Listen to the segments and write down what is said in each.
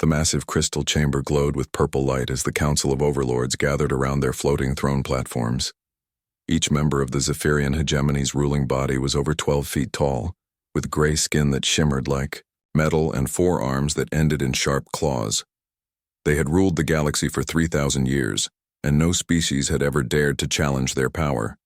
The massive crystal chamber glowed with purple light as the Council of Overlords gathered around their floating throne platforms. Each member of the Zephyrian hegemony's ruling body was over 12 feet tall, with gray skin that shimmered like metal and 4 arms that ended in sharp claws. They had ruled the galaxy for 3,000 years, and no species had ever dared to challenge their power.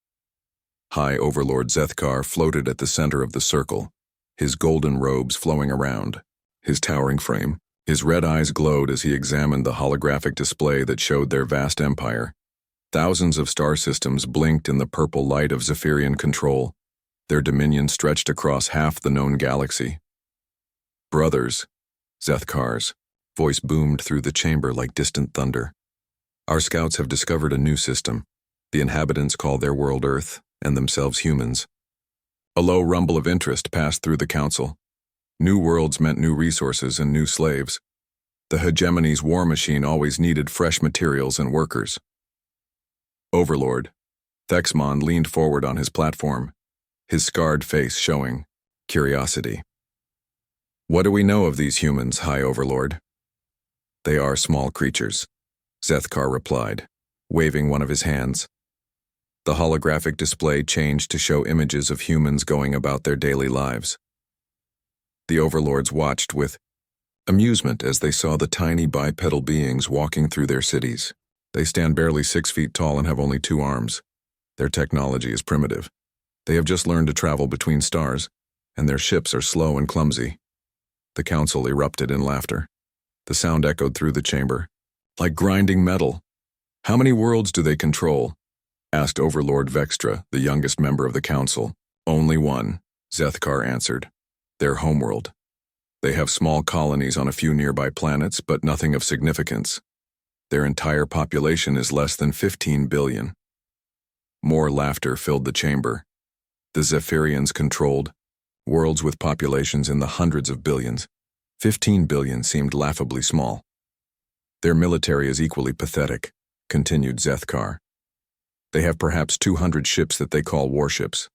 High Overlord Zethkar floated at the center of the circle, his golden robes flowing around. His towering frame, his red eyes glowed as he examined the holographic display that showed their vast empire. Thousands of star systems blinked in the purple light of Zephyrian control. Their dominion stretched across half the known galaxy. Brothers, Zethkar's voice boomed through the chamber like distant thunder. Our scouts have discovered a new system. The inhabitants call their world Earth, and themselves humans. A low rumble of interest passed through the council. New worlds meant new resources and new slaves. The hegemony's war machine always needed fresh materials and workers. Overlord Thexmon leaned forward on his platform, his scarred face showing curiosity. What do we know of these humans, High Overlord? They are small creatures, Zethkar replied, waving one of his hands. The holographic display changed to show images of humans going about their daily lives. The overlords watched with amusement as they saw the tiny bipedal beings walking through their cities. They stand barely 6 feet tall and have only 2 arms. Their technology is primitive. They have just learned to travel between stars, and their ships are slow and clumsy. The council erupted in laughter. The sound echoed through the chamber, like grinding metal. How many worlds do they control? Asked Overlord Vextra, the youngest member of the council. Only one, Zethkar answered. Their homeworld. They have small colonies on a few nearby planets, but nothing of significance. Their entire population is less than 15 billion. More laughter filled the chamber. The Zephyrians controlled worlds with populations in the hundreds of billions. 15 billion seemed laughably small. Their military is equally pathetic, continued Zethkar. They have perhaps 200 ships that they call warships.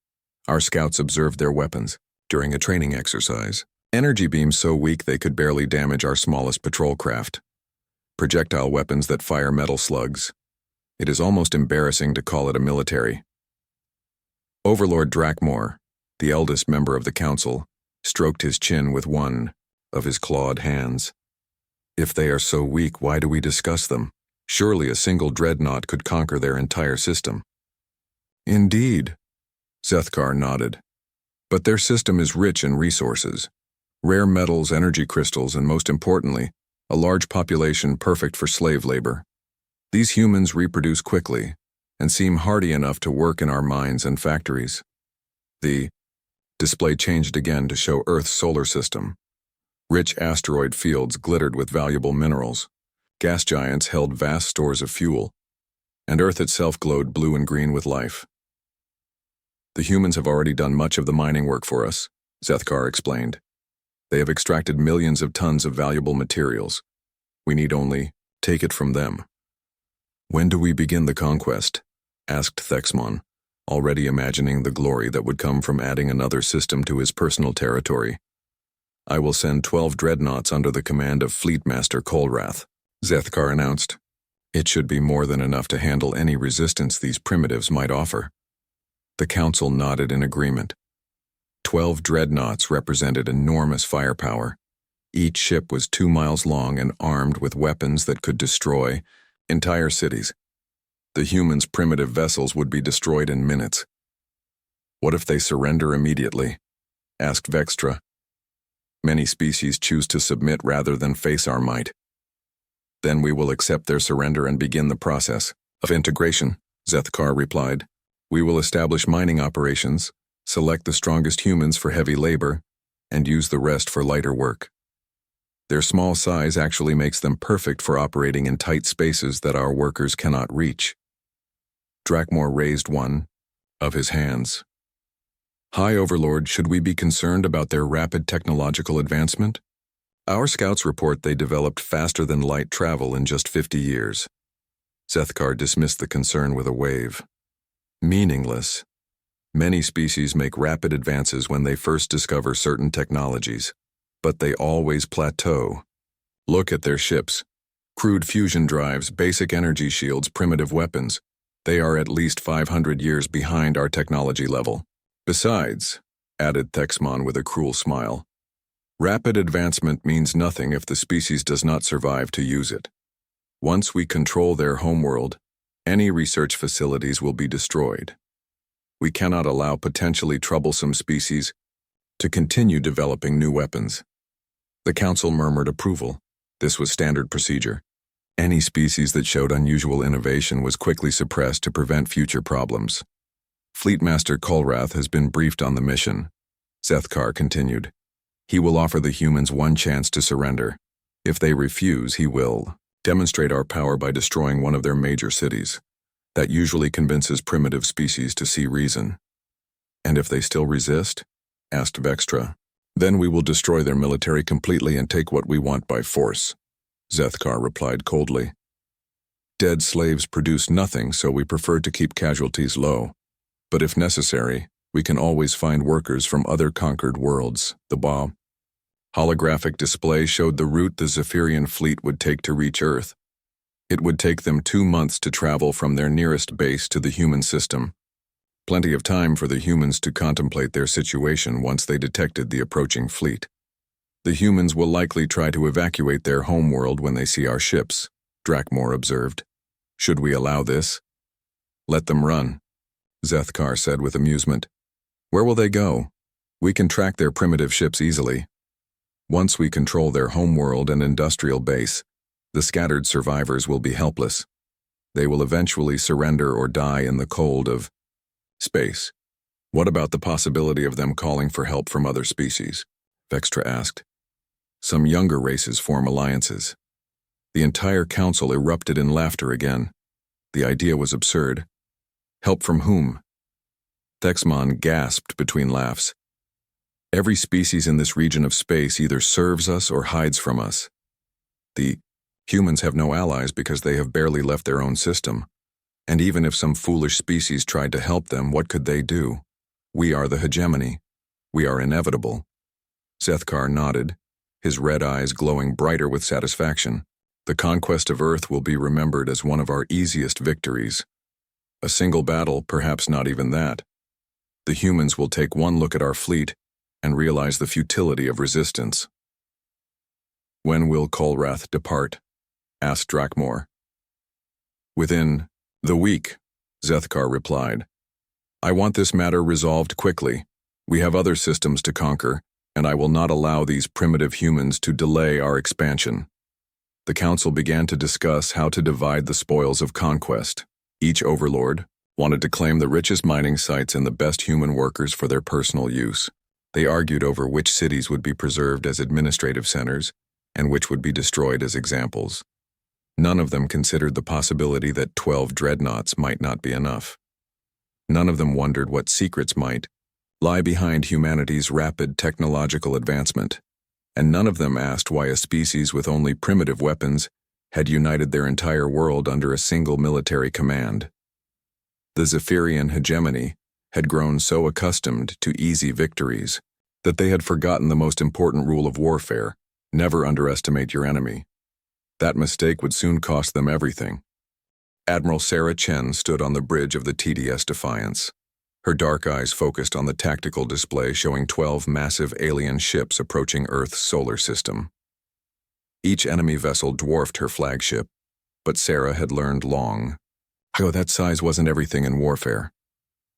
Our scouts observed their weapons during a training exercise. Energy beams so weak they could barely damage our smallest patrol craft. Projectile weapons that fire metal slugs. It is almost embarrassing to call it a military. Overlord Drakmor, the eldest member of the council, stroked his chin with one of his clawed hands. If they are so weak, why do we discuss them? Surely a single dreadnought could conquer their entire system. Indeed, Zethkar nodded. But their system is rich in resources. Rare metals, energy crystals, and most importantly, a large population perfect for slave labor. These humans reproduce quickly and seem hardy enough to work in our mines and factories. The display changed again to show Earth's solar system. Rich asteroid fields glittered with valuable minerals. Gas giants held vast stores of fuel, and Earth itself glowed blue and green with life. The humans have already done much of the mining work for us, Zethkar explained. They have extracted millions of tons of valuable materials. We need only take it from them. When do we begin the conquest? Asked Thexmon, already imagining the glory that would come from adding another system to his personal territory. I will send 12 dreadnoughts under the command of Fleetmaster Kolrath, Zethkar announced. It should be more than enough to handle any resistance these primitives might offer. The council nodded in agreement. 12 dreadnoughts represented enormous firepower. Each ship was 2 miles long and armed with weapons that could destroy entire cities. The humans' primitive vessels would be destroyed in minutes. What if they surrender immediately? Asked Vextra. Many species choose to submit rather than face our might. Then we will accept their surrender and begin the process of integration, Zethkar replied. We will establish mining operations, select the strongest humans for heavy labor, and use the rest for lighter work. Their small size actually makes them perfect for operating in tight spaces that our workers cannot reach. Drakmor raised one of his hands. High Overlord, should we be concerned about their rapid technological advancement? Our scouts report they developed faster-than-light travel in just 50 years. Zethkar dismissed the concern with a wave. Meaningless. Many species make rapid advances when they first discover certain technologies, but they always plateau. Look at their ships. Crude fusion drives, basic energy shields, primitive weapons. They are at least 500 years behind our technology level. Besides, added Thexmon with a cruel smile, rapid advancement means nothing if the species does not survive to use it. Once we control their homeworld, any research facilities will be destroyed. We cannot allow potentially troublesome species to continue developing new weapons. The council murmured approval. This was standard procedure. Any species that showed unusual innovation was quickly suppressed to prevent future problems. Fleetmaster Kolrath has been briefed on the mission. Zethkar continued. He will offer the humans one chance to surrender. If they refuse, he will demonstrate our power by destroying one of their major cities. That usually convinces primitive species to see reason. And if they still resist? Asked Vextra. Then we will destroy their military completely and take what we want by force. Zethkar replied coldly. Dead slaves produce nothing, so we prefer to keep casualties low. But if necessary, we can always find workers from other conquered worlds. The holographic display showed the route the Zephyrian fleet would take to reach Earth. It would take them 2 months to travel from their nearest base to the human system. Plenty of time for the humans to contemplate their situation once they detected the approaching fleet. The humans will likely try to evacuate their homeworld when they see our ships, Drakmor observed. Should we allow this? Let them run, Zethkar said with amusement. Where will they go? We can track their primitive ships easily. Once we control their homeworld and industrial base, the scattered survivors will be helpless. They will eventually surrender or die in the cold of space. What about the possibility of them calling for help from other species? Vextra asked. Some younger races form alliances. The entire council erupted in laughter again. The idea was absurd. Help from whom? Thexmon gasped between laughs. Every species in this region of space either serves us or hides from us. The humans have no allies because they have barely left their own system. And even if some foolish species tried to help them, what could they do? We are the hegemony. We are inevitable. Zethkar nodded, his red eyes glowing brighter with satisfaction. The conquest of Earth will be remembered as one of our easiest victories. A single battle, perhaps not even that. The humans will take one look at our fleet and realize the futility of resistance. When will Kolrath depart? Asked Drakmor. Within the week, Zethkar replied. I want this matter resolved quickly. We have other systems to conquer, and I will not allow these primitive humans to delay our expansion. The council began to discuss how to divide the spoils of conquest. Each overlord wanted to claim the richest mining sites and the best human workers for their personal use. They argued over which cities would be preserved as administrative centers and which would be destroyed as examples. None of them considered the possibility that 12 dreadnoughts might not be enough. None of them wondered what secrets might lie behind humanity's rapid technological advancement, and none of them asked why a species with only primitive weapons had united their entire world under a single military command. The Zephyrian hegemony had grown so accustomed to easy victories that they had forgotten the most important rule of warfare: never underestimate your enemy. That mistake would soon cost them everything. Admiral Sarah Chen stood on the bridge of the TDS Defiance. Her dark eyes focused on the tactical display showing 12 massive alien ships approaching Earth's solar system. Each enemy vessel dwarfed her flagship, but Sarah had learned long ago that size wasn't everything in warfare.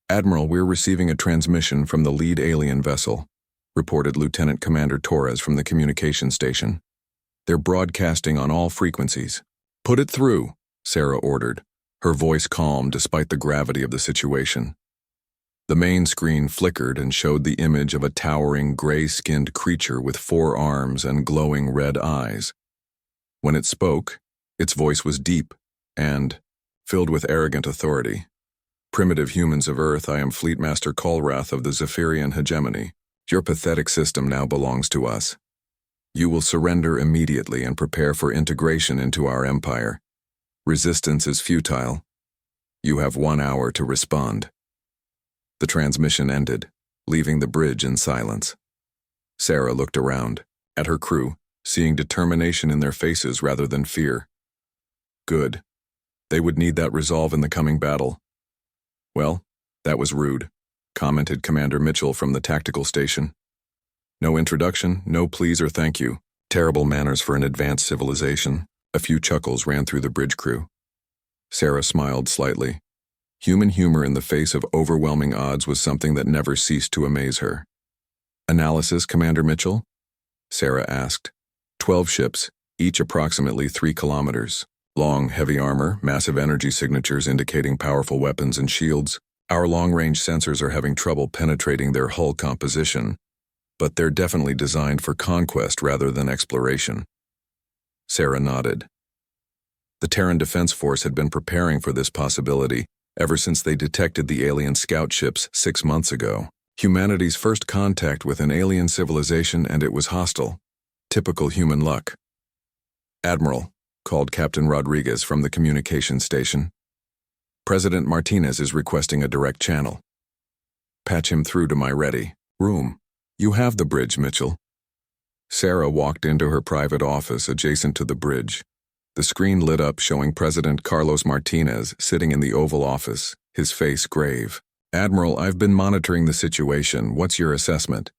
Admiral, we're receiving a transmission from the lead alien vessel, reported Lieutenant Commander Torres from the communication station. They're broadcasting on all frequencies. Put it through, Sarah ordered, her voice calm despite the gravity of the situation. The main screen flickered and showed the image of a towering, gray-skinned creature with 4 arms and glowing red eyes. When it spoke, its voice was deep and filled with arrogant authority. Primitive humans of Earth, I am Fleetmaster Kolrath of the Zephyrian hegemony. Your pathetic system now belongs to us. You will surrender immediately and prepare for integration into our empire. Resistance is futile. You have 1 hour to respond. The transmission ended, leaving the bridge in silence. Sarah looked around, at her crew, seeing determination in their faces rather than fear. Good. They would need that resolve in the coming battle. Well, that was rude, commented Commander Mitchell from the tactical station. No introduction, no please or thank you. Terrible manners for an advanced civilization. A few chuckles ran through the bridge crew. Sarah smiled slightly. Human humor in the face of overwhelming odds was something that never ceased to amaze her. Analysis, Commander Mitchell? Sarah asked. 12 ships, each approximately 3 kilometers. Long, heavy armor, massive energy signatures indicating powerful weapons and shields. Our long-range sensors are having trouble penetrating their hull composition, but they're definitely designed for conquest rather than exploration. Sarah nodded. The Terran Defense Force had been preparing for this possibility ever since they detected the alien scout ships 6 months ago. Humanity's first contact with an alien civilization, and it was hostile. Typical human luck. Admiral, called Captain Rodriguez from the communications station. President Martinez is requesting a direct channel. Patch him through to my ready room. You have the bridge, Mitchell. Sarah walked into her private office adjacent to the bridge. The screen lit up showing President Carlos Martinez sitting in the Oval Office, his face grave. Admiral, I've been monitoring the situation. What's your assessment?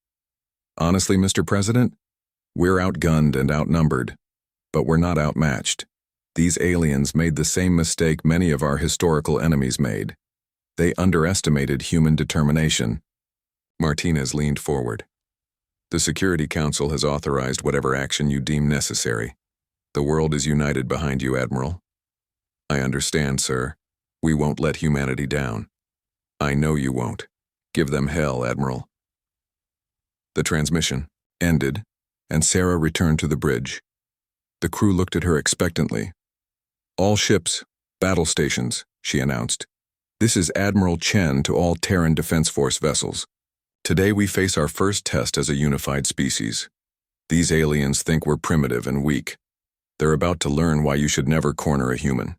Honestly, Mr. President, we're outgunned and outnumbered, but we're not outmatched. These aliens made the same mistake many of our historical enemies made. They underestimated human determination. Martinez leaned forward. The Security Council has authorized whatever action you deem necessary. The world is united behind you, Admiral. I understand, sir. We won't let humanity down. I know you won't. Give them hell, Admiral. The transmission ended, and Sarah returned to the bridge. The crew looked at her expectantly. All ships, battle stations, she announced. This is Admiral Chen to all Terran Defense Force vessels. Today we face our first test as a unified species. These aliens think we're primitive and weak. They're about to learn why you should never corner a human.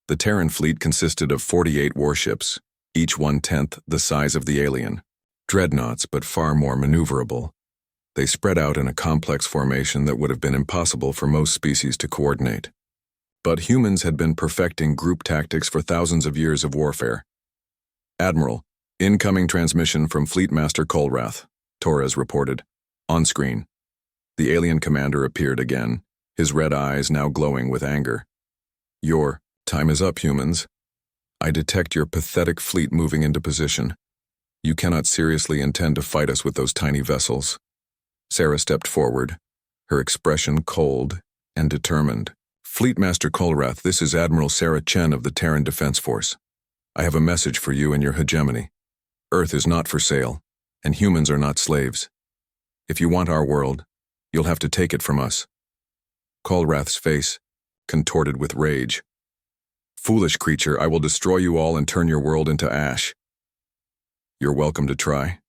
The Terran fleet consisted of 48 warships, each 1/10 the size of the alien. Dreadnoughts, but far more maneuverable. They spread out in a complex formation that would have been impossible for most species to coordinate. But humans had been perfecting group tactics for thousands of years of warfare. Admiral, incoming transmission from Fleet Master Colrath, Torres reported. On screen. The alien commander appeared again, his red eyes now glowing with anger. Your time is up, humans. I detect your pathetic fleet moving into position. You cannot seriously intend to fight us with those tiny vessels. Sarah stepped forward, her expression cold and determined. Fleet Master Colrath, this is Admiral Sarah Chen of the Terran Defense Force. I have a message for you and your hegemony. Earth is not for sale, and humans are not slaves. If you want our world, you'll have to take it from us. Colrath's face contorted with rage. Foolish creature, I will destroy you all and turn your world into ash. You're welcome to try,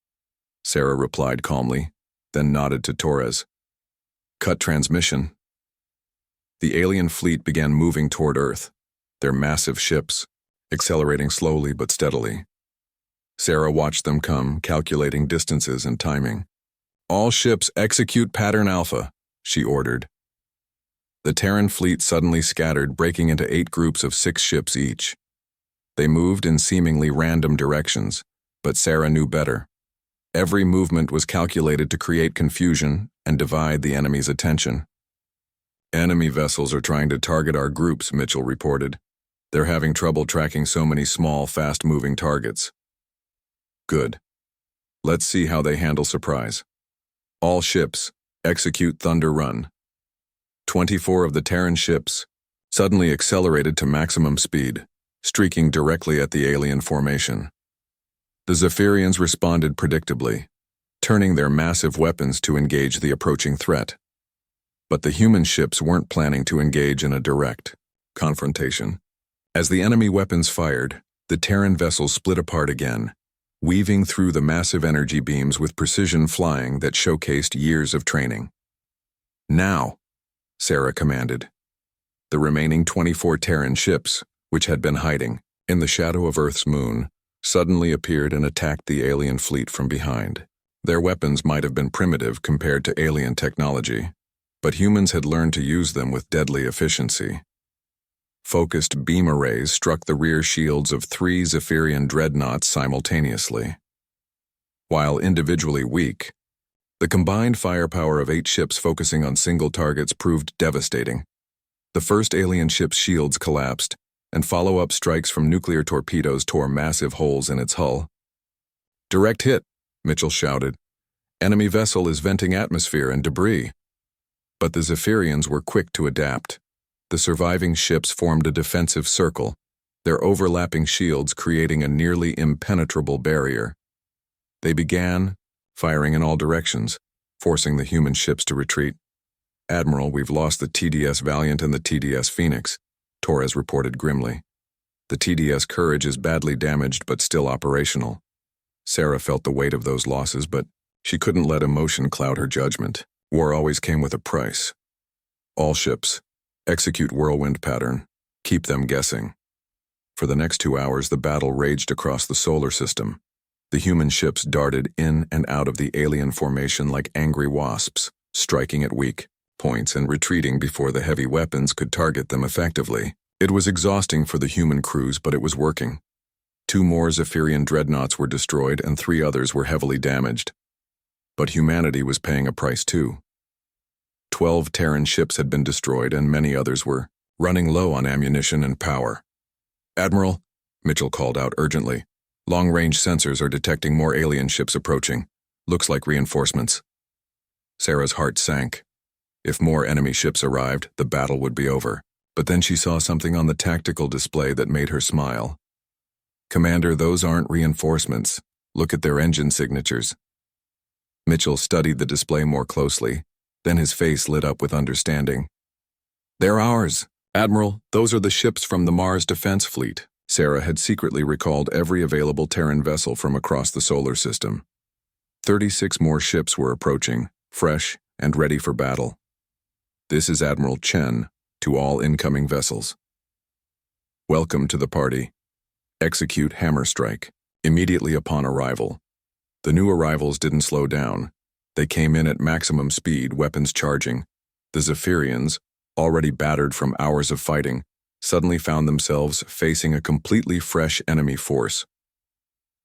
Sarah replied calmly, then nodded to Torres. Cut transmission. The alien fleet began moving toward Earth, their massive ships, accelerating slowly but steadily. Sarah watched them come, calculating distances and timing. All ships execute Pattern Alpha, she ordered. The Terran fleet suddenly scattered, breaking into 8 groups of 6 ships each. They moved in seemingly random directions, but Sarah knew better. Every movement was calculated to create confusion and divide the enemy's attention. Enemy vessels are trying to target our groups, Mitchell reported. They're having trouble tracking so many small, fast-moving targets. Good. Let's see how they handle surprise. All ships, execute Thunder Run. 24 of the Terran ships suddenly accelerated to maximum speed, streaking directly at the alien formation. The Zephyrians responded predictably, turning their massive weapons to engage the approaching threat. But the human ships weren't planning to engage in a direct confrontation. As the enemy weapons fired, the Terran vessels split apart again, weaving through the massive energy beams with precision flying that showcased years of training. Now, Sarah commanded. The remaining 24 Terran ships, which had been hiding in the shadow of Earth's moon, suddenly appeared and attacked the alien fleet from behind. Their weapons might have been primitive compared to alien technology, but humans had learned to use them with deadly efficiency. Focused beam arrays struck the rear shields of 3 Zephyrian dreadnoughts simultaneously. While individually weak, the combined firepower of 8 ships focusing on single targets proved devastating. The first alien ship's shields collapsed, and follow-up strikes from nuclear torpedoes tore massive holes in its hull. "Direct hit," Mitchell shouted. "Enemy vessel is venting atmosphere and debris." But the Zephyrians were quick to adapt. The surviving ships formed a defensive circle, their overlapping shields creating a nearly impenetrable barrier. They began firing in all directions, forcing the human ships to retreat. "Admiral, we've lost the TDS Valiant and the TDS Phoenix," Torres reported grimly. "The TDS Courage is badly damaged but still operational." Sarah felt the weight of those losses, but she couldn't let emotion cloud her judgment. War always came with a price. "All ships, execute whirlwind pattern. Keep them guessing." For the next 2 hours, the battle raged across the solar system. The human ships darted in and out of the alien formation like angry wasps, striking at weak points and retreating before the heavy weapons could target them effectively. It was exhausting for the human crews, but it was working. 2 more Zephyrian dreadnoughts were destroyed and 3 others were heavily damaged. But humanity was paying a price too. 12 Terran ships had been destroyed and many others were running low on ammunition and power. "Admiral," Mitchell called out urgently, "long-range sensors are detecting more alien ships approaching. Looks like reinforcements." Sarah's heart sank. If more enemy ships arrived, the battle would be over. But then she saw something on the tactical display that made her smile. "Commander, those aren't reinforcements. Look at their engine signatures." Mitchell studied the display more closely, then his face lit up with understanding. "They're ours. Admiral, those are the ships from the Mars Defense Fleet." Sarah had secretly recalled every available Terran vessel from across the solar system. 36 more ships were approaching, fresh and ready for battle. "This is Admiral Chen, to all incoming vessels. Welcome to the party. Execute hammer strike immediately upon arrival." The new arrivals didn't slow down. They came in at maximum speed, weapons charging. The Zephyrians, already battered from hours of fighting, suddenly found themselves facing a completely fresh enemy force.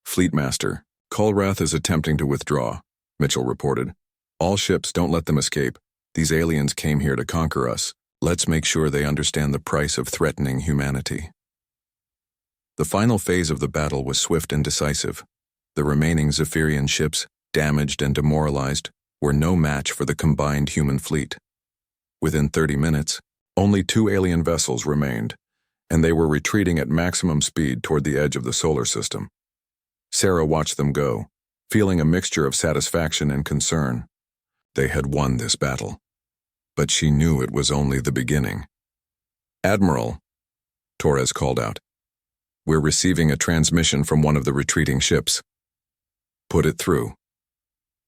"Fleetmaster, Kulrath is attempting to withdraw," Mitchell reported. "All ships, don't let them escape. These aliens came here to conquer us. Let's make sure they understand the price of threatening humanity." The final phase of the battle was swift and decisive. The remaining Zephyrian ships, damaged and demoralized, were no match for the combined human fleet. Within 30 minutes, only 2 alien vessels remained, and they were retreating at maximum speed toward the edge of the solar system. Sarah watched them go, feeling a mixture of satisfaction and concern. They had won this battle, but she knew it was only the beginning. "Admiral," Torres called out, "we're receiving a transmission from one of the retreating ships." "Put it through."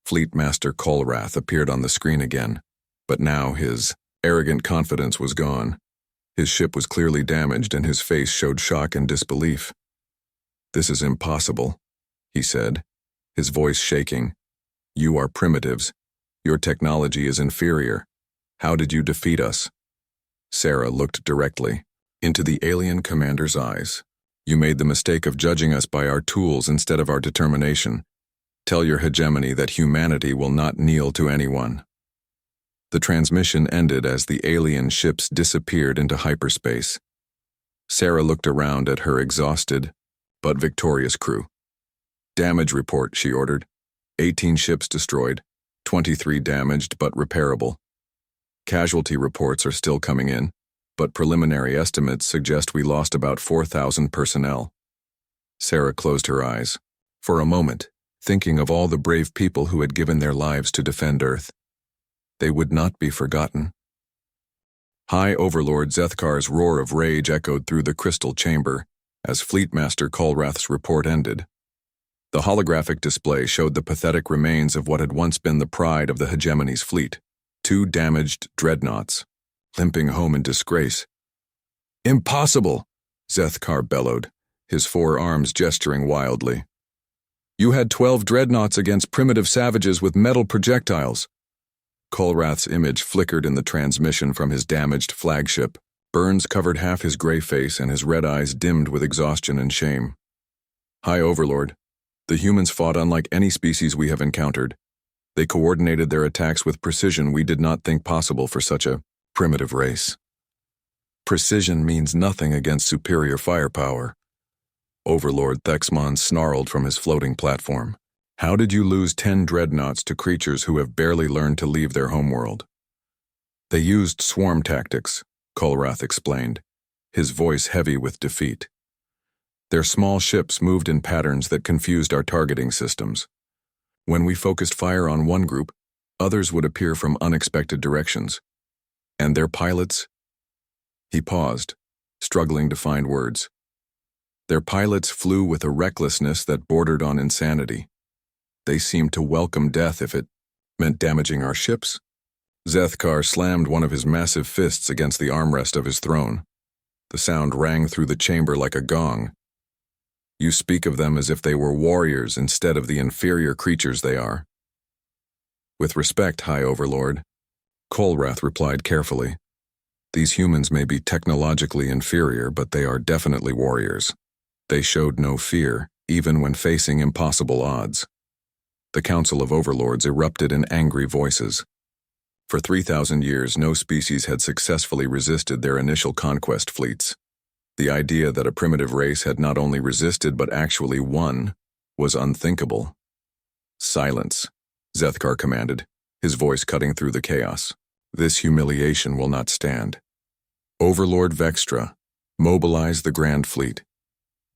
Fleetmaster Kulrath appeared on the screen again, but now his arrogant confidence was gone. His ship was clearly damaged and his face showed shock and disbelief. "This is impossible," he said, his voice shaking. "You are primitives. Your technology is inferior. How did you defeat us?" Sarah looked directly into the alien commander's eyes. "You made the mistake of judging us by our tools instead of our determination. Tell your hegemony that humanity will not kneel to anyone." The transmission ended as the alien ships disappeared into hyperspace. Sarah looked around at her exhausted but victorious crew. "Damage report," she ordered. 18 ships destroyed, 23 damaged but repairable. Casualty reports are still coming in, but preliminary estimates suggest we lost about 4,000 personnel. Sarah closed her eyes. For a moment, thinking of all the brave people who had given their lives to defend Earth. They would not be forgotten. High Overlord Zethkar's roar of rage echoed through the crystal chamber as Fleetmaster Kulrath's report ended. The holographic display showed the pathetic remains of what had once been the pride of the hegemony's fleet, 2 damaged dreadnoughts, limping home in disgrace. "Impossible!" Zethkar bellowed, his 4 arms gesturing wildly. "You had 12 dreadnoughts against primitive savages with metal projectiles." Kolrath's image flickered in the transmission from his damaged flagship. Burns covered half his gray face and his red eyes dimmed with exhaustion and shame. High Overlord, the humans fought unlike any species we have encountered. They coordinated their attacks with precision we did not think possible for such a primitive race. Precision means nothing against superior firepower. Overlord Thexmon snarled from his floating platform. How did you lose 10 dreadnoughts to creatures who have barely learned to leave their homeworld? They used swarm tactics, Kolrath explained, his voice heavy with defeat. Their small ships moved in patterns that confused our targeting systems. When we focused fire on one group, others would appear from unexpected directions. And their pilots? He paused, struggling to find words. Their pilots flew with a recklessness that bordered on insanity. They seemed to welcome death if it meant damaging our ships. Zethkar slammed one of his massive fists against the armrest of his throne. The sound rang through the chamber like a gong. You speak of them as if they were warriors instead of the inferior creatures they are. With respect, High Overlord, Kolrath replied carefully. These humans may be technologically inferior, but they are definitely warriors. They showed no fear, even when facing impossible odds. The Council of Overlords erupted in angry voices. For 3,000 years, no species had successfully resisted their initial conquest fleets. The idea that a primitive race had not only resisted but actually won was unthinkable. Silence, Zethkar commanded, his voice cutting through the chaos. This humiliation will not stand. Overlord Vextra, mobilize the Grand Fleet.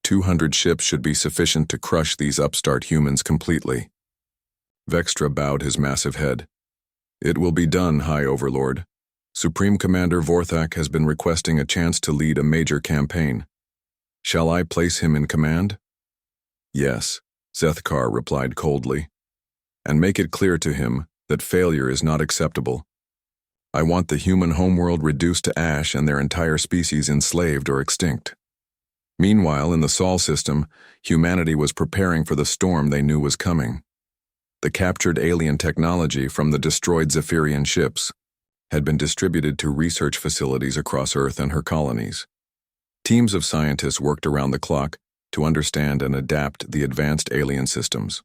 200 ships should be sufficient to crush these upstart humans completely. Vextra bowed his massive head. It will be done, High Overlord. Supreme Commander Vorthak has been requesting a chance to lead a major campaign. Shall I place him in command? Yes, Zethkar replied coldly. And make it clear to him that failure is not acceptable. I want the human homeworld reduced to ash and their entire species enslaved or extinct. Meanwhile, in the Sol system, humanity was preparing for the storm they knew was coming. The captured alien technology from the destroyed Zephyrian ships had been distributed to research facilities across Earth and her colonies. Teams of scientists worked around the clock to understand and adapt the advanced alien systems.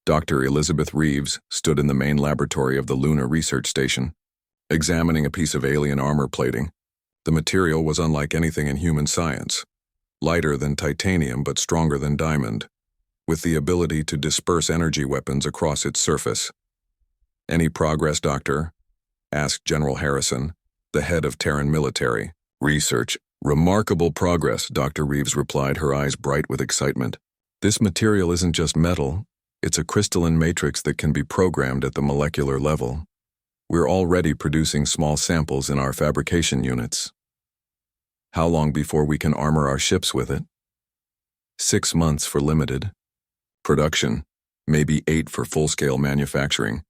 Dr. Elizabeth Reeves stood in the main laboratory of the Luna Research Station, examining a piece of alien armor plating. The material was unlike anything in human science, lighter than titanium but stronger than diamond, with the ability to disperse energy weapons across its surface. Any progress, Doctor? Asked General Harrison, the head of Terran military research. Remarkable progress, Dr. Reeves replied, her eyes bright with excitement. This material isn't just metal, it's a crystalline matrix that can be programmed at the molecular level. We're already producing small samples in our fabrication units. How long before we can armor our ships with it? 6 months for limited production, maybe 8 for full-scale manufacturing.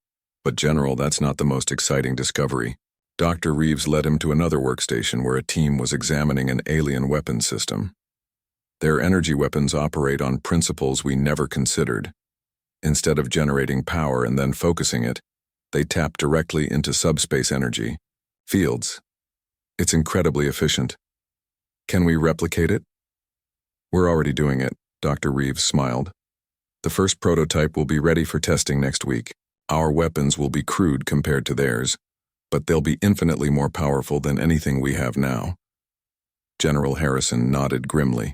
But General, that's not the most exciting discovery. Dr. Reeves led him to another workstation where a team was examining an alien weapons system. Their energy weapons operate on principles we never considered. Instead of generating power and then focusing it, they tap directly into subspace energy fields. It's incredibly efficient. Can we replicate it? We're already doing it, Dr. Reeves smiled. The first prototype will be ready for testing next week. Our weapons will be crude compared to theirs, but they'll be infinitely more powerful than anything we have now. General Harrison nodded grimly.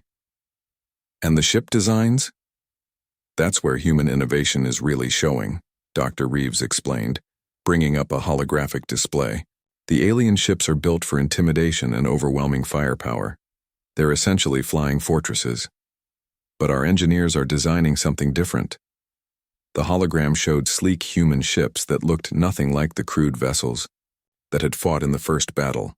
And the ship designs? That's where human innovation is really showing, Dr. Reeves explained, bringing up a holographic display. The alien ships are built for intimidation and overwhelming firepower. They're essentially flying fortresses. But our engineers are designing something different. The hologram showed sleek human ships that looked nothing like the crude vessels that had fought in the first battle.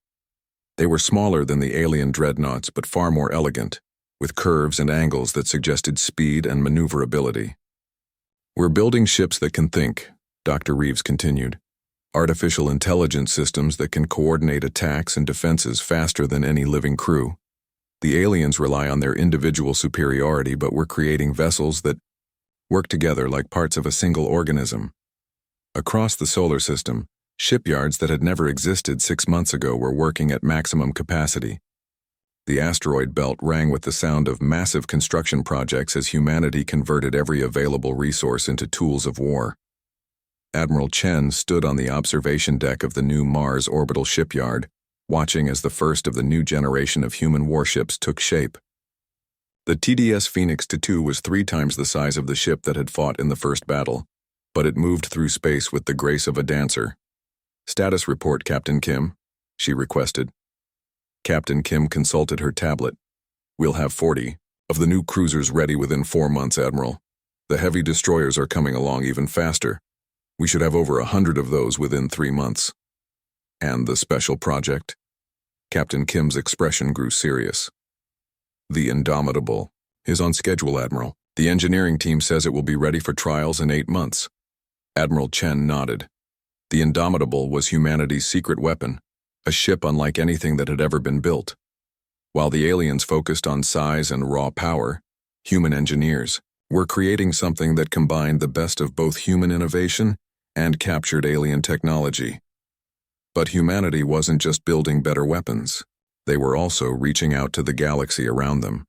They were smaller than the alien dreadnoughts but far more elegant, with curves and angles that suggested speed and maneuverability. We're building ships that can think, Dr. Reeves continued. Artificial intelligence systems that can coordinate attacks and defenses faster than any living crew. The aliens rely on their individual superiority, but we're creating vessels that work together like parts of a single organism. Across the solar system, shipyards that had never existed 6 months ago were working at maximum capacity. The asteroid belt rang with the sound of massive construction projects as humanity converted every available resource into tools of war. Admiral Chen stood on the observation deck of the new Mars orbital shipyard, watching as the first of the new generation of human warships took shape. The TDS Phoenix II was 3 times the size of the ship that had fought in the first battle, but it moved through space with the grace of a dancer. "Status report, Captain Kim," she requested. Captain Kim consulted her tablet. "We'll have 40 of the new cruisers ready within 4 months, Admiral. The heavy destroyers are coming along even faster. We should have over 100 of those within 3 months. And the special project?" Captain Kim's expression grew serious. "The Indomitable is on schedule, Admiral. The engineering team says it will be ready for trials in 8 months. Admiral Chen nodded. The Indomitable was humanity's secret weapon, a ship unlike anything that had ever been built. While the aliens focused on size and raw power, human engineers were creating something that combined the best of both human innovation and captured alien technology. But humanity wasn't just building better weapons. They were also reaching out to the galaxy around them,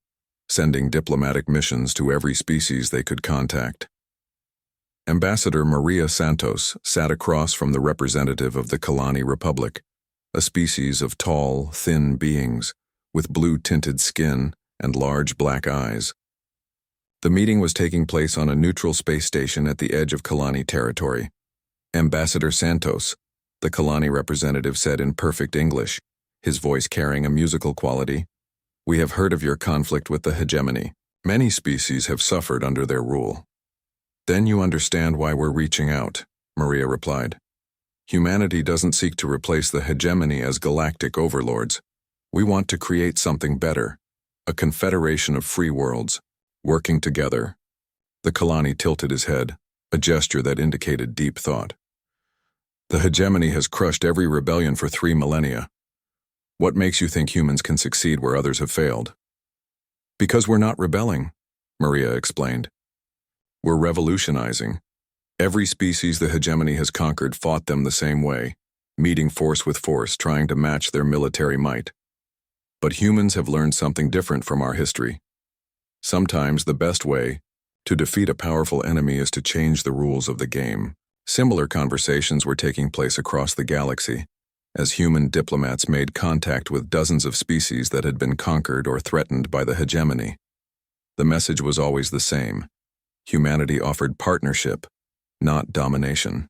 sending diplomatic missions to every species they could contact. Ambassador Maria Santos sat across from the representative of the Kalani Republic, a species of tall, thin beings with blue-tinted skin and large black eyes. The meeting was taking place on a neutral space station at the edge of Kalani territory. "Ambassador Santos," the Kalani representative said in perfect English, his voice carrying a musical quality, "we have heard of your conflict with the hegemony. Many species have suffered under their rule." "Then you understand why we're reaching out," Maria replied. "Humanity doesn't seek to replace the hegemony as galactic overlords. We want to create something better, a confederation of free worlds, working together." The Kalani tilted his head, a gesture that indicated deep thought. "The hegemony has crushed every rebellion for 3 millennia. What makes you think humans can succeed where others have failed?" "Because we're not rebelling," Maria explained. "We're revolutionizing. Every species the hegemony has conquered fought them the same way, meeting force with force, trying to match their military might. But humans have learned something different from our history. Sometimes the best way to defeat a powerful enemy is to change the rules of the game." Similar conversations were taking place across the galaxy, as human diplomats made contact with dozens of species that had been conquered or threatened by the hegemony. The message was always the same. Humanity offered partnership, not domination.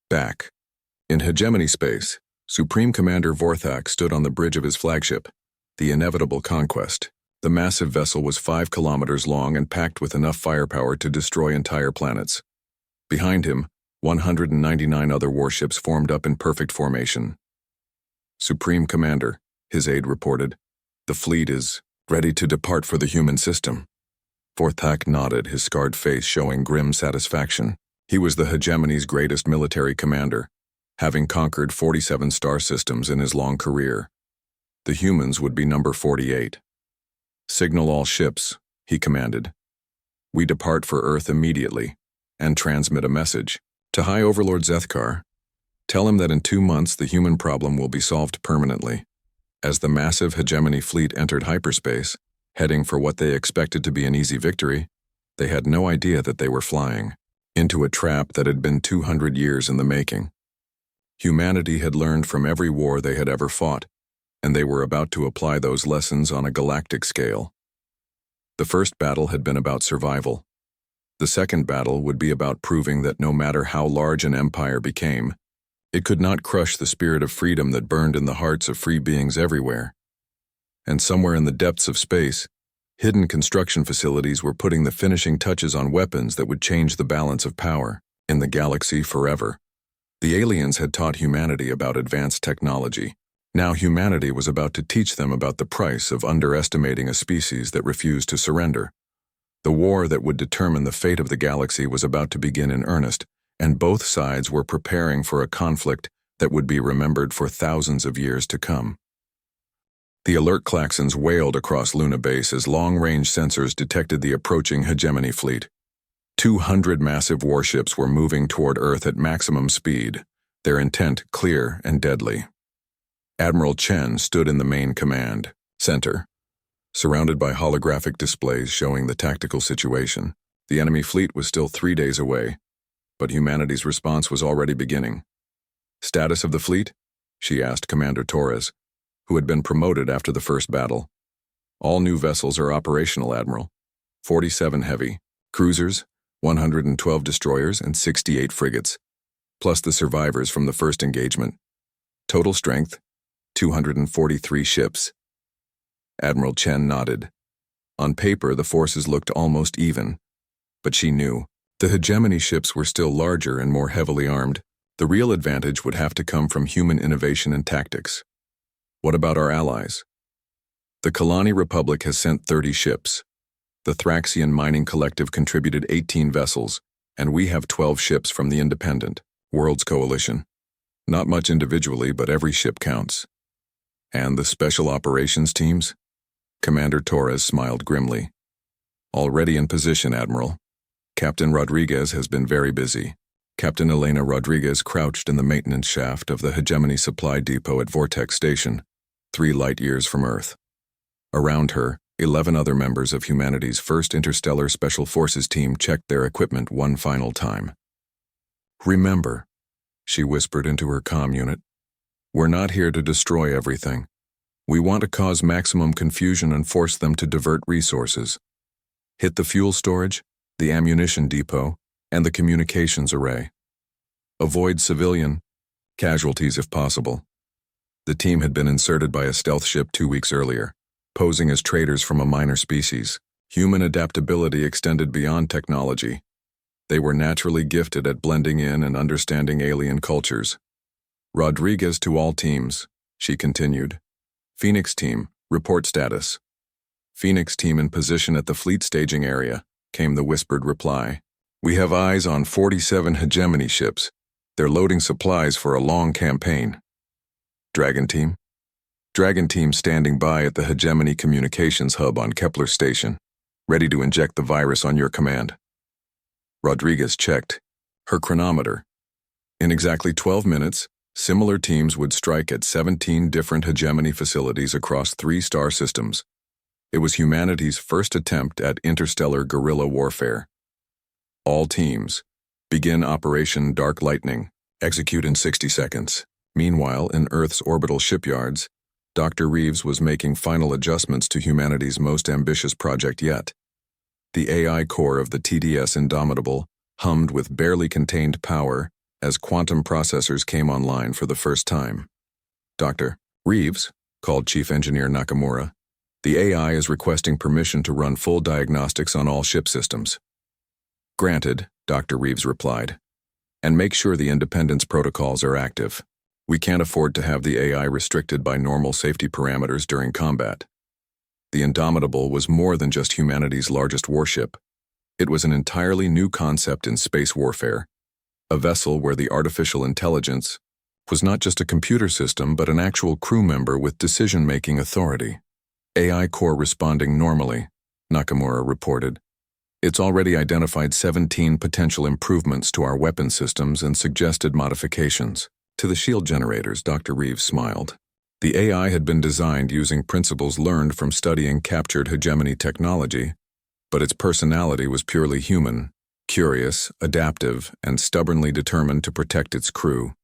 Back in hegemony space, Supreme Commander Vorthak stood on the bridge of his flagship, the Inevitable Conquest. The massive vessel was 5 kilometers long and packed with enough firepower to destroy entire planets. Behind him, 199 other warships formed up in perfect formation. "Supreme Commander," his aide reported, "the fleet is ready to depart for the human system." Vorthak nodded, his scarred face showing grim satisfaction. He was the hegemony's greatest military commander, having conquered 47 star systems in his long career. The humans would be number 48. "Signal all ships," he commanded. "We depart for Earth immediately, and transmit a message to High Overlord Zethkar. Tell him that in 2 months the human problem will be solved permanently." As the massive hegemony fleet entered hyperspace, heading for what they expected to be an easy victory, they had no idea that they were flying into a trap that had been 200 years in the making. Humanity had learned from every war they had ever fought, and they were about to apply those lessons on a galactic scale. The first battle had been about survival. The second battle would be about proving that no matter how large an empire became, it could not crush the spirit of freedom that burned in the hearts of free beings everywhere. And somewhere in the depths of space, hidden construction facilities were putting the finishing touches on weapons that would change the balance of power in the galaxy forever. The aliens had taught humanity about advanced technology. Now humanity was about to teach them about the price of underestimating a species that refused to surrender. The war that would determine the fate of the galaxy was about to begin in earnest, and both sides were preparing for a conflict that would be remembered for thousands of years to come. The alert klaxons wailed across Luna Base as long-range sensors detected the approaching hegemony fleet. 200 massive warships were moving toward Earth at maximum speed, their intent clear and deadly. Admiral Chen stood in the main command center, surrounded by holographic displays showing the tactical situation. The enemy fleet was still 3 days away, but humanity's response was already beginning. "Status of the fleet?" she asked Commander Torres, who had been promoted after the first battle. "All new vessels are operational, Admiral. 47 heavy cruisers, 112 destroyers, and 68 frigates, plus the survivors from the first engagement. Total strength, 243 ships." Admiral Chen nodded. On paper, the forces looked almost even, but she knew the hegemony ships were still larger and more heavily armed. The real advantage would have to come from human innovation and tactics. What about our allies? The Kalani Republic has sent 30 ships. The Thraxian Mining Collective contributed 18 vessels, and we have 12 ships from the Independent Worlds Coalition. Not much individually, but every ship counts. And the Special Operations teams? Commander Torres smiled grimly. "Already in position, Admiral. Captain Rodriguez has been very busy." Captain Elena Rodriguez crouched in the maintenance shaft of the Hegemony Supply Depot at Vortex Station, 3 light-years from Earth. Around her, 11 other members of humanity's 1st Interstellar Special Forces team checked their equipment one final time. "Remember," she whispered into her comm unit, "we're not here to destroy everything. We want to cause maximum confusion and force them to divert resources. Hit the fuel storage, the ammunition depot, and the communications array. Avoid civilian casualties if possible." The team had been inserted by a stealth ship 2 weeks earlier, posing as traders from a minor species. Human adaptability extended beyond technology. They were naturally gifted at blending in and understanding alien cultures. "Rodriguez to all teams," she continued. "Phoenix team, report status." "Phoenix team in position at the fleet staging area," came the whispered reply. "We have eyes on 47 hegemony ships. They're loading supplies for a long campaign." "Dragon team?" "Dragon team standing by at the Hegemony Communications Hub on Kepler Station, ready to inject the virus on your command." Rodriguez checked her chronometer. In exactly 12 minutes, similar teams would strike at 17 different hegemony facilities across 3 star systems. It was humanity's first attempt at interstellar guerrilla warfare. "All teams, begin Operation Dark Lightning. Execute in 60 seconds. Meanwhile, in Earth's orbital shipyards, Dr. Reeves was making final adjustments to humanity's most ambitious project yet. The AI core of the TDS Indomitable hummed with barely contained power as quantum processors came online for the first time. "Dr. Reeves," called Chief Engineer Nakamura, "the AI is requesting permission to run full diagnostics on all ship systems." "Granted," Dr. Reeves replied. "And make sure the Independence protocols are active. We can't afford to have the AI restricted by normal safety parameters during combat." The Indomitable was more than just humanity's largest warship. It was an entirely new concept in space warfare, a vessel where the artificial intelligence was not just a computer system but an actual crew member with decision-making authority. "AI core responding normally," Nakamura reported. "It's already identified 17 potential improvements to our weapon systems and suggested modifications." To the shield generators, Dr. Reeves smiled. The AI had been designed using principles learned from studying captured hegemony technology, but its personality was purely human, curious, adaptive, and stubbornly determined to protect its crew.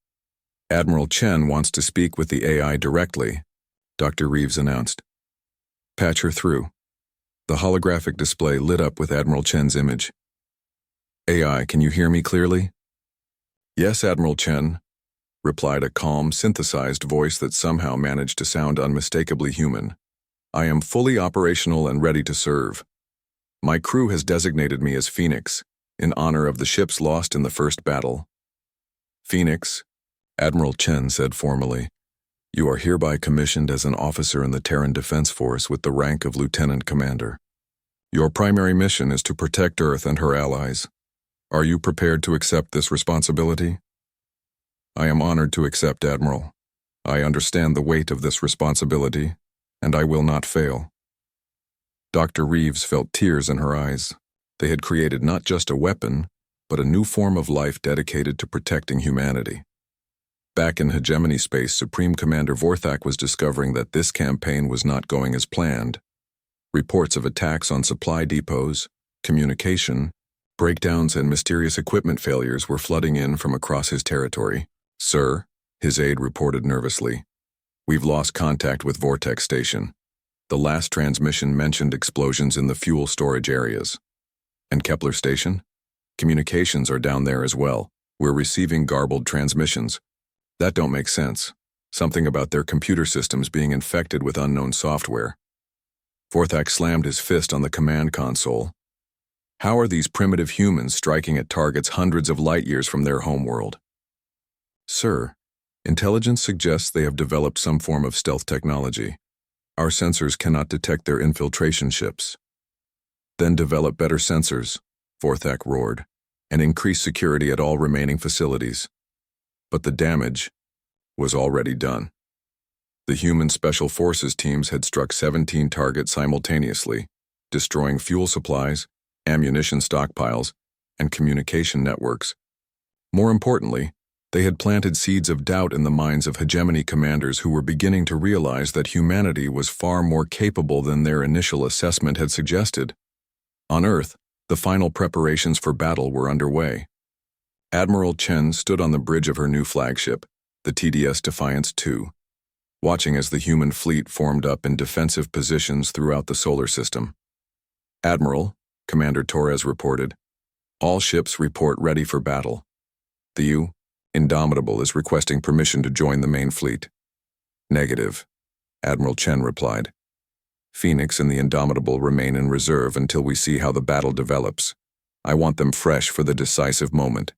"Admiral Chen wants to speak with the AI directly," Dr. Reeves announced. "Patch her through." The holographic display lit up with Admiral Chen's image. "AI, can you hear me clearly?" "Yes, Admiral Chen," replied a calm, synthesized voice that somehow managed to sound unmistakably human. "I am fully operational and ready to serve. My crew has designated me as Phoenix, in honor of the ships lost in the first battle." "Phoenix," Admiral Chen said formally, "you are hereby commissioned as an officer in the Terran Defense Force with the rank of Lieutenant Commander. Your primary mission is to protect Earth and her allies. Are you prepared to accept this responsibility?" "I am honored to accept, Admiral. I understand the weight of this responsibility, and I will not fail." Dr. Reeves felt tears in her eyes. They had created not just a weapon, but a new form of life dedicated to protecting humanity. Back in hegemony space, Supreme Commander Vorthak was discovering that this campaign was not going as planned. Reports of attacks on supply depots, communication, breakdowns, and mysterious equipment failures were flooding in from across his territory. "Sir," his aide reported nervously, "we've lost contact with Vortex Station. The last transmission mentioned explosions in the fuel storage areas." "And Kepler Station?" "Communications are down there as well. We're receiving garbled transmissions. That don't make sense. Something about their computer systems being infected with unknown software." Vorthak slammed his fist on the command console. How are these primitive humans striking at targets hundreds of light years from their homeworld? "Sir, intelligence suggests they have developed some form of stealth technology. Our sensors cannot detect their infiltration ships." "Then develop better sensors," Vorthak roared, "and increase security at all remaining facilities." But the damage was already done. The human special forces teams had struck 17 targets simultaneously, destroying fuel supplies, ammunition stockpiles, and communication networks. More importantly, they had planted seeds of doubt in the minds of hegemony commanders who were beginning to realize that humanity was far more capable than their initial assessment had suggested. On Earth, the final preparations for battle were underway. Admiral Chen stood on the bridge of her new flagship, the TDS Defiance II, watching as the human fleet formed up in defensive positions throughout the solar system. "Admiral," Commander Torres reported, "all ships report ready for battle. The U, Indomitable, is requesting permission to join the main fleet." "Negative," Admiral Chen replied. "Phoenix and the Indomitable remain in reserve until we see how the battle develops. I want them fresh for the decisive moment."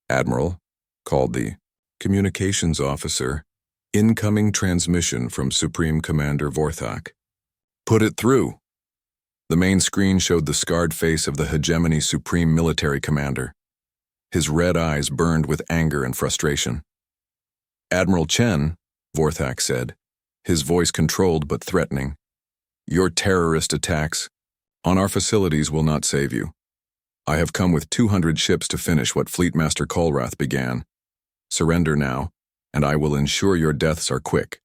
"Admiral," called the communications officer, "incoming transmission from Supreme Commander Vorthak." "Put it through." The main screen showed the scarred face of the hegemony Supreme Military Commander. His red eyes burned with anger and frustration. "Admiral Chen," Vorthak said, his voice controlled but threatening, "your terrorist attacks on our facilities will not save you. I have come with 200 ships to finish what Fleetmaster Kolrath began. Surrender now, and I will ensure your deaths are quick."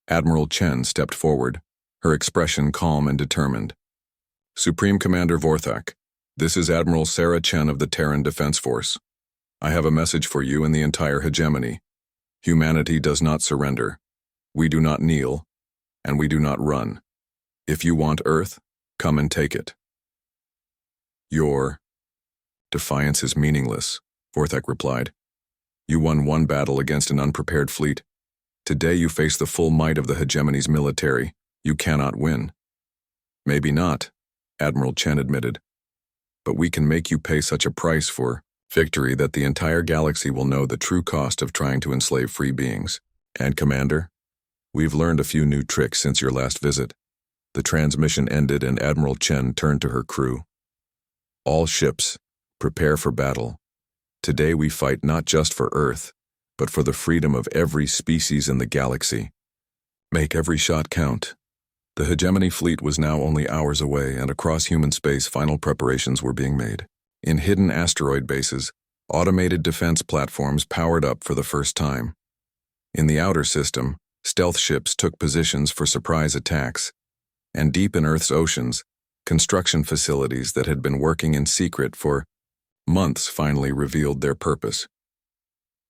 Admiral Chen stepped forward, her expression calm and determined. "Supreme Commander Vorthak, this is Admiral Sarah Chen of the Terran Defense Force. I have a message for you and the entire hegemony. Humanity does not surrender. We do not kneel, and we do not run. If you want Earth, come and take it." "Your defiance is meaningless," Vorthak replied. "You won one battle against an unprepared fleet. Today you face the full might of the hegemony's military. You cannot win." "Maybe not," Admiral Chen admitted. "But we can make you pay such a price for victory that the entire galaxy will know the true cost of trying to enslave free beings. And Commander, we've learned a few new tricks since your last visit." The transmission ended and Admiral Chen turned to her crew. "All ships, prepare for battle. Today we fight not just for Earth, but for the freedom of every species in the galaxy. Make every shot count." The hegemony fleet was now only hours away, and across human space final preparations were being made. In hidden asteroid bases, automated defense platforms powered up for the first time. In the outer system, stealth ships took positions for surprise attacks, and deep in Earth's oceans, construction facilities that had been working in secret for months finally revealed their purpose.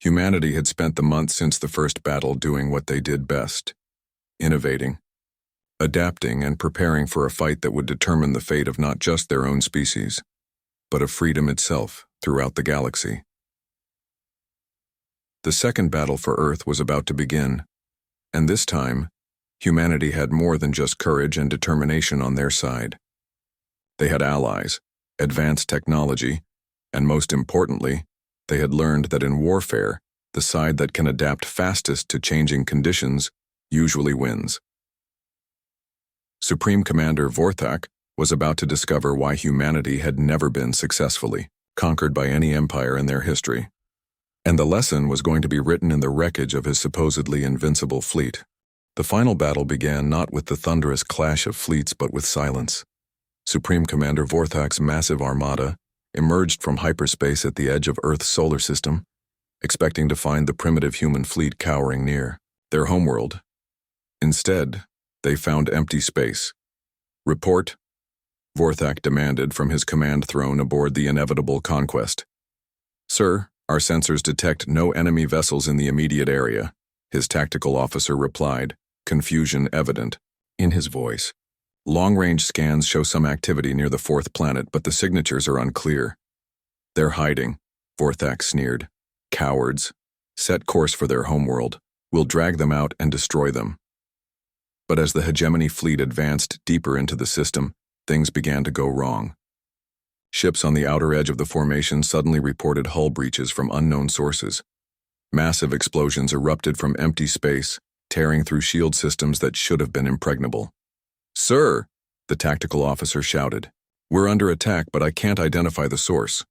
Humanity had spent the months since the first battle doing what they did best: innovating, adapting, and preparing for a fight that would determine the fate of not just their own species, but of freedom itself throughout the galaxy. The second battle for Earth was about to begin, and this time, humanity had more than just courage and determination on their side. They had allies, advanced technology, and most importantly, they had learned that in warfare, the side that can adapt fastest to changing conditions usually wins. Supreme Commander Vorthak was about to discover why humanity had never been successfully conquered by any empire in their history. And the lesson was going to be written in the wreckage of his supposedly invincible fleet. The final battle began not with the thunderous clash of fleets but with silence. Supreme Commander Vorthak's massive armada emerged from hyperspace at the edge of Earth's solar system, expecting to find the primitive human fleet cowering near their homeworld. Instead, they found empty space. "Report," Vorthak demanded from his command throne aboard the inevitable Conquest. "Sir, our sensors detect no enemy vessels in the immediate area," his tactical officer replied, confusion evident in his voice. "Long-range scans show some activity near the fourth planet, but the signatures are unclear." "They're hiding," Vorthak sneered. "Cowards. Set course for their homeworld. We'll drag them out and destroy them." But as the hegemony fleet advanced deeper into the system, things began to go wrong. Ships on the outer edge of the formation suddenly reported hull breaches from unknown sources. Massive explosions erupted from empty space, tearing through shield systems that should have been impregnable. "Sir," the tactical officer shouted, "we're under attack, but I can't identify the source."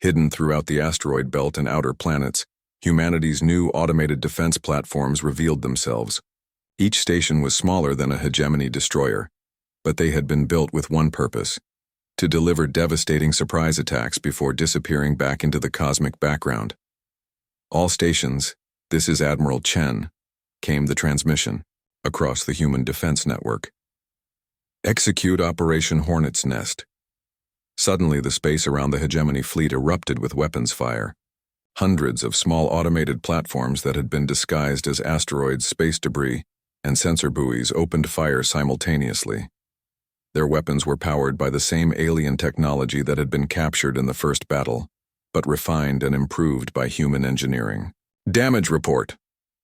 Hidden throughout the asteroid belt and outer planets, humanity's new automated defense platforms revealed themselves. Each station was smaller than a hegemony destroyer, but they had been built with one purpose: to deliver devastating surprise attacks before disappearing back into the cosmic background. "All stations, this is Admiral Chen," came the transmission across the human defense network. "Execute Operation Hornet's Nest." Suddenly, the space around the hegemony fleet erupted with weapons fire. Hundreds of small automated platforms that had been disguised as asteroids, space debris, and sensor buoys opened fire simultaneously. Their weapons were powered by the same alien technology that had been captured in the first battle, but refined and improved by human engineering. "Damage report,"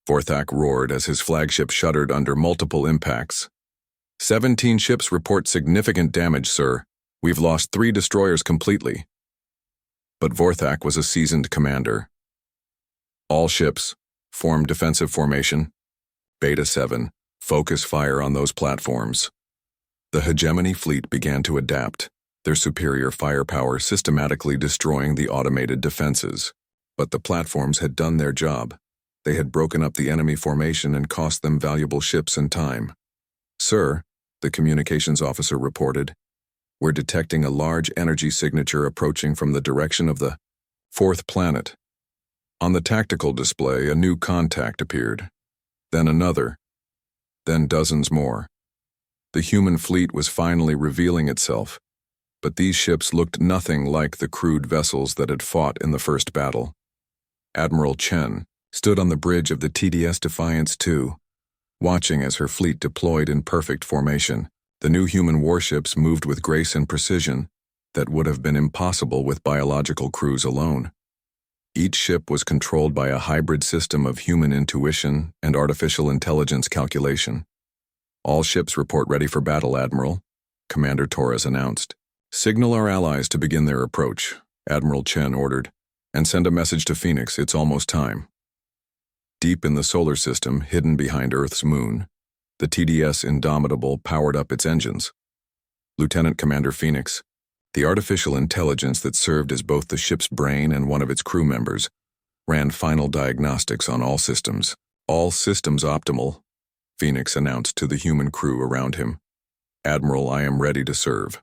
Vorthak roared as his flagship shuddered under multiple impacts. 17 ships report significant damage, sir. We've lost 3 destroyers completely." But Vorthak was a seasoned commander. "All ships, form defensive formation. Beta 7, focus fire on those platforms." The hegemony fleet began to adapt, their superior firepower systematically destroying the automated defenses. But the platforms had done their job. They had broken up the enemy formation and cost them valuable ships and time. "Sir," the communications officer reported, "we're detecting a large energy signature approaching from the direction of the fourth planet." On the tactical display, a new contact appeared. Then another. Then dozens more. The human fleet was finally revealing itself, but these ships looked nothing like the crude vessels that had fought in the first battle. Admiral Chen stood on the bridge of the TDS Defiance II, watching as her fleet deployed in perfect formation. The new human warships moved with grace and precision that would have been impossible with biological crews alone. Each ship was controlled by a hybrid system of human intuition and artificial intelligence calculation. "All ships report ready for battle, Admiral," Commander Torres announced. "Signal our allies to begin their approach," Admiral Chen ordered, "and send a message to Phoenix. It's almost time." Deep in the solar system, hidden behind Earth's moon, the TDS Indomitable powered up its engines. Lieutenant Commander Phoenix, the artificial intelligence that served as both the ship's brain and one of its crew members, ran final diagnostics on all systems. "All systems optimal," Phoenix announced to the human crew around him. "Admiral, I am ready to serve."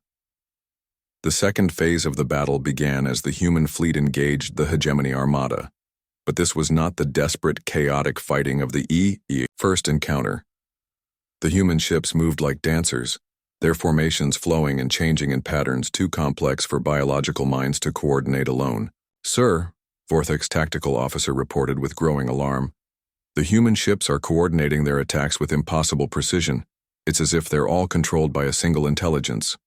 The second phase of the battle began as the human fleet engaged the hegemony armada. But this was not the desperate, chaotic fighting of the first encounter. The human ships moved like dancers, their formations flowing and changing in patterns too complex for biological minds to coordinate alone. "Sir," Vorthak's tactical officer reported with growing alarm, "the human ships are coordinating their attacks with impossible precision. It's as if they're all controlled by a single intelligence."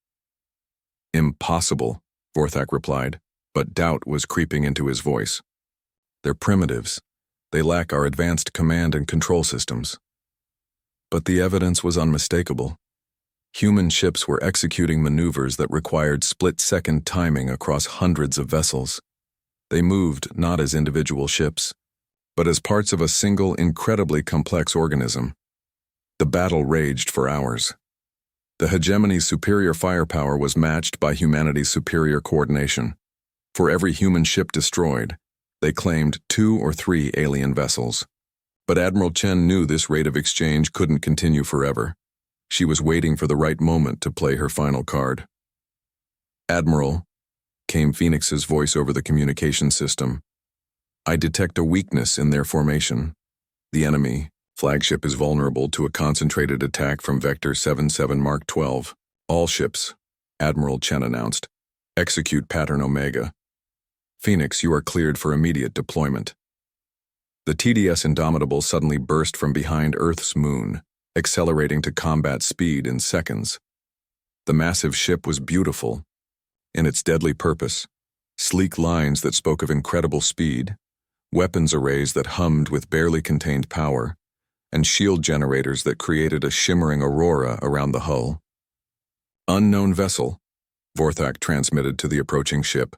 "Impossible," Vorthak replied, but doubt was creeping into his voice. "They're primitives. They lack our advanced command and control systems." But the evidence was unmistakable. Human ships were executing maneuvers that required split-second timing across hundreds of vessels. They moved not as individual ships, but as parts of a single, incredibly complex organism. The battle raged for hours. The hegemony's superior firepower was matched by humanity's superior coordination. For every human ship destroyed, they claimed 2 or 3 alien vessels. But Admiral Chen knew this rate of exchange couldn't continue forever. She was waiting for the right moment to play her final card. "Admiral," came Phoenix's voice over the communication system, "I detect a weakness in their formation. The enemy flagship is vulnerable to a concentrated attack from Vector 77 Mark 12. All ships," Admiral Chen announced, "execute Pattern Omega. Phoenix, you are cleared for immediate deployment." The TDS Indomitable suddenly burst from behind Earth's moon, accelerating to combat speed in seconds. The massive ship was beautiful in its deadly purpose, sleek lines that spoke of incredible speed, weapons arrays that hummed with barely contained power, and shield generators that created a shimmering aurora around the hull. "Unknown vessel," Vorthak transmitted to the approaching ship.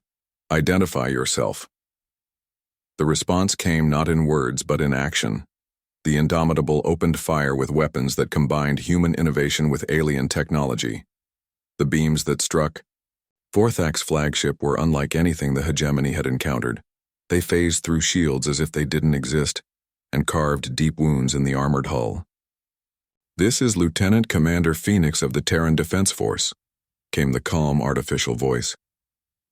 "Identify yourself." The response came not in words but in action. The Indomitable opened fire with weapons that combined human innovation with alien technology. The beams that struck Vorthak's flagship were unlike anything the hegemony had encountered. They phased through shields as if they didn't exist, and carved deep wounds in the armored hull. "This is Lieutenant Commander Phoenix of the Terran Defense Force," came the calm artificial voice.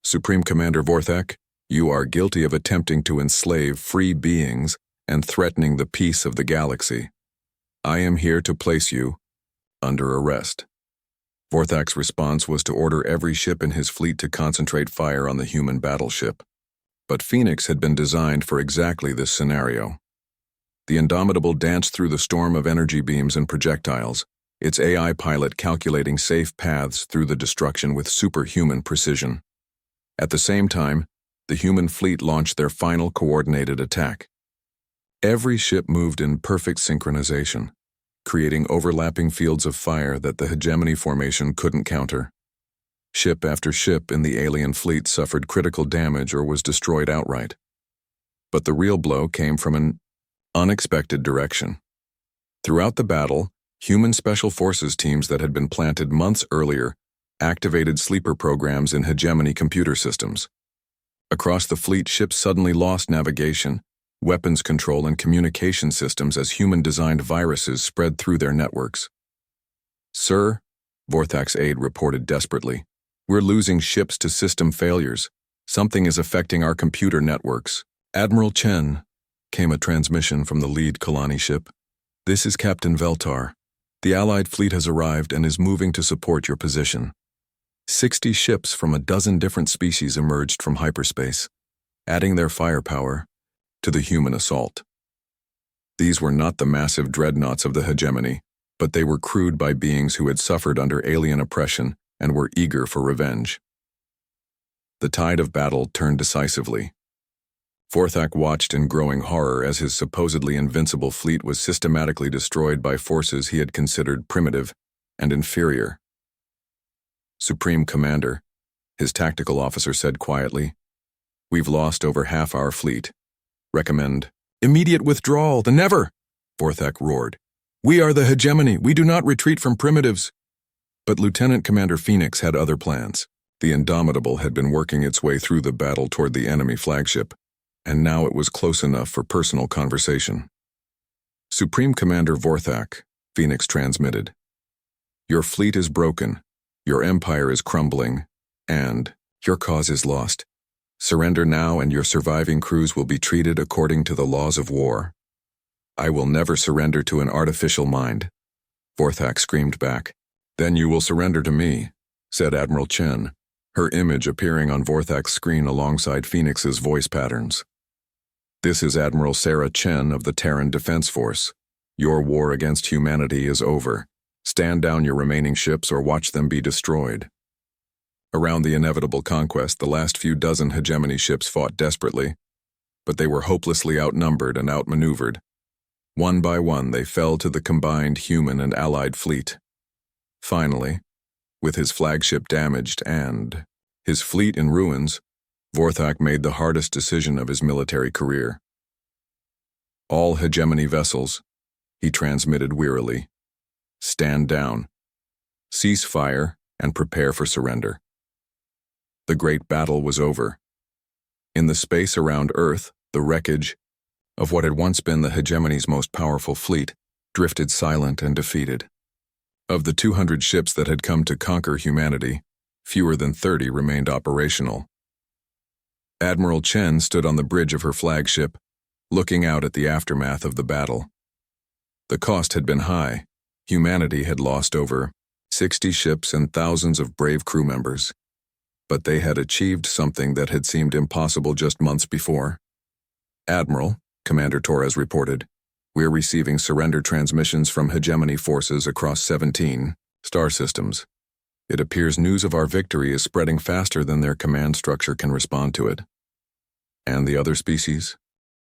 "Supreme Commander Vorthak, you are guilty of attempting to enslave free beings and threatening the peace of the galaxy. I am here to place you under arrest." Vorthak's response was to order every ship in his fleet to concentrate fire on the human battleship. But Phoenix had been designed for exactly this scenario. The Indomitable danced through the storm of energy beams and projectiles, its AI pilot calculating safe paths through the destruction with superhuman precision. At the same time, the human fleet launched their final coordinated attack. Every ship moved in perfect synchronization, creating overlapping fields of fire that the hegemony formation couldn't counter. Ship after ship in the alien fleet suffered critical damage or was destroyed outright. But the real blow came from an unexpected direction. Throughout the battle, human special forces teams that had been planted months earlier activated sleeper programs in hegemony computer systems. Across the fleet, ships suddenly lost navigation, weapons control, and communication systems as human-designed viruses spread through their networks. "Sir," Vorthak's aide reported desperately, "we're losing ships to system failures. Something is affecting our computer networks." "Admiral Chen," came a transmission from the lead Kalani ship. "This is Captain Veltar. The Allied fleet has arrived and is moving to support your position." 60 ships from a dozen different species emerged from hyperspace, adding their firepower to the human assault. These were not the massive dreadnoughts of the hegemony, but they were crewed by beings who had suffered under alien oppression and were eager for revenge. The tide of battle turned decisively. Vorthak watched in growing horror as his supposedly invincible fleet was systematically destroyed by forces he had considered primitive and inferior. "Supreme Commander," his tactical officer said quietly, "we've lost over half our fleet. Recommend immediate withdrawal." "Never!" Vorthak roared. "We are the hegemony. We do not retreat from primitives." But Lieutenant Commander Phoenix had other plans. The Indomitable had been working its way through the battle toward the enemy flagship, and now it was close enough for personal conversation. "Supreme Commander Vorthak," Phoenix transmitted, "your fleet is broken, your empire is crumbling, and your cause is lost. Surrender now and your surviving crews will be treated according to the laws of war." "I will never surrender to an artificial mind," Vorthak screamed back. "Then you will surrender to me," said Admiral Chen, her image appearing on Vorthak's screen alongside Phoenix's voice patterns. "This is Admiral Sarah Chen of the Terran Defense Force. Your war against humanity is over. Stand down your remaining ships or watch them be destroyed." Around the inevitable conquest, the last few dozen hegemony ships fought desperately, but they were hopelessly outnumbered and outmaneuvered. One by one, they fell to the combined human and allied fleet. Finally, with his flagship damaged and his fleet in ruins, Vorthak made the hardest decision of his military career. "All hegemony vessels," he transmitted wearily, "stand down. Cease fire and prepare for surrender." The great battle was over. In the space around Earth, the wreckage of what had once been the hegemony's most powerful fleet drifted silent and defeated. Of the 200 ships that had come to conquer humanity, Fewer than 30 remained operational. Admiral Chen stood on the bridge of her flagship, looking out at the aftermath of the battle. The cost had been high. Humanity had lost over 60 ships and thousands of brave crew members. But they had achieved something that had seemed impossible just months before. "Admiral," Commander Torres reported, "we're receiving surrender transmissions from hegemony forces across 17 star systems. It appears news of our victory is spreading faster than their command structure can respond to it." "And the other species?"